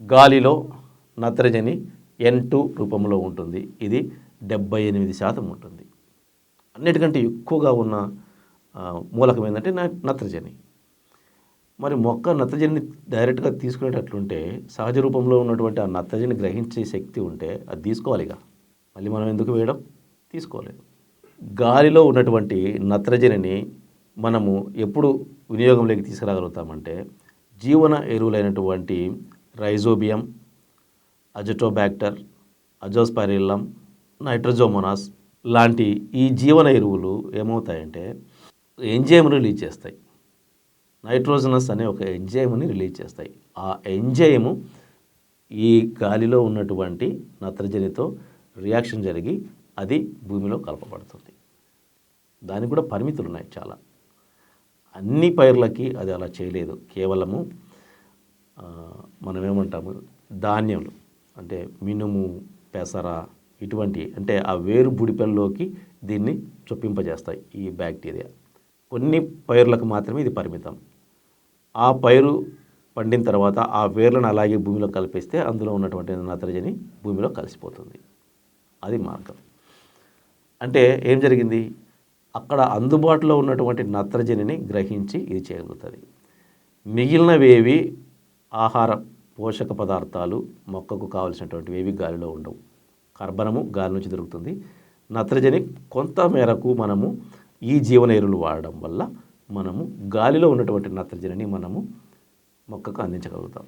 గాలిలో నత్రజని N2 రూపంలో ఉంటుంది. ఇది 78% ఉంటుంది. అన్నిటికంటే ఎక్కువగా ఉన్న మూలకం ఏంటంటే నత్రజని. మరి మొక్క నత్రజనిని డైరెక్ట్గా తీసుకునేటట్లుంటే సహజ రూపంలో ఉన్నటువంటి ఆ నత్రజని గ్రహించే శక్తి ఉంటే అది తీసుకోవాలిగా. మళ్ళీ మనం ఎందుకు వేయడం? తీసుకోలేదు. గాలిలో ఉన్నటువంటి నత్రజనిని మనము ఎప్పుడు వినియోగంలోకి తీసుకురాగలుగుతామంటే జీవన ఎరువులైనటువంటి రైజోబియం, అజటోబ్యాక్టర్, అజోస్పైరిల్లం, నైట్రోజోమోనాస్ లాంటి ఈ జీవన ఎరువులు ఏమవుతాయంటే ఎంజైమ్ రిలీజ్ చేస్తాయి. నైట్రోజనస్ అనే ఒక ఎంజైమ్ని రిలీజ్ చేస్తాయి. ఆ ఎంజైము ఈ గాలిలో ఉన్నటువంటి నత్రజనితో రియాక్షన్ జరిగి అది భూమిలో కలపబడుతుంది. దానికి కూడా పరిమితులు ఉన్నాయి చాలా. అన్ని పైర్లకి అది అలా చేయలేదు. కేవలము మనమేమంటాము ధాన్యాలు అంటే మినుము, పెసర ఇటువంటి అంటే ఆ వేరు బుడిపెల్లోకి దీన్ని చొప్పింపజేస్తాయి ఈ బ్యాక్టీరియా. కొన్ని పైర్లకు మాత్రమే ఇది పరిమితం. ఆ పైరు పండిన తర్వాత ఆ వేర్లను అలాగే భూమిలో కలిపేస్తే అందులో ఉన్నటువంటి నత్రజని భూమిలో కలిసిపోతుంది. అది మార్గం. అంటే ఏం జరిగింది? అక్కడ అందుబాటులో ఉన్నటువంటి నత్రజనిని గ్రహించి ఇది చేయగలుగుతుంది. మిగిలినవేవి ఆహార పోషక పదార్థాలు మొక్కకు కావలసినటువంటివి ఏవి గాలిలో ఉండవు. కర్బనము గాలి నుంచి దొరుకుతుంది. నత్రజని కొంత మేరకు మనము ఈ జీవన ఎరువులు వాడడం వల్ల మనము గాలిలో ఉన్నటువంటి నత్రజనిని మనము మొక్కకు అందించగలుగుతాం.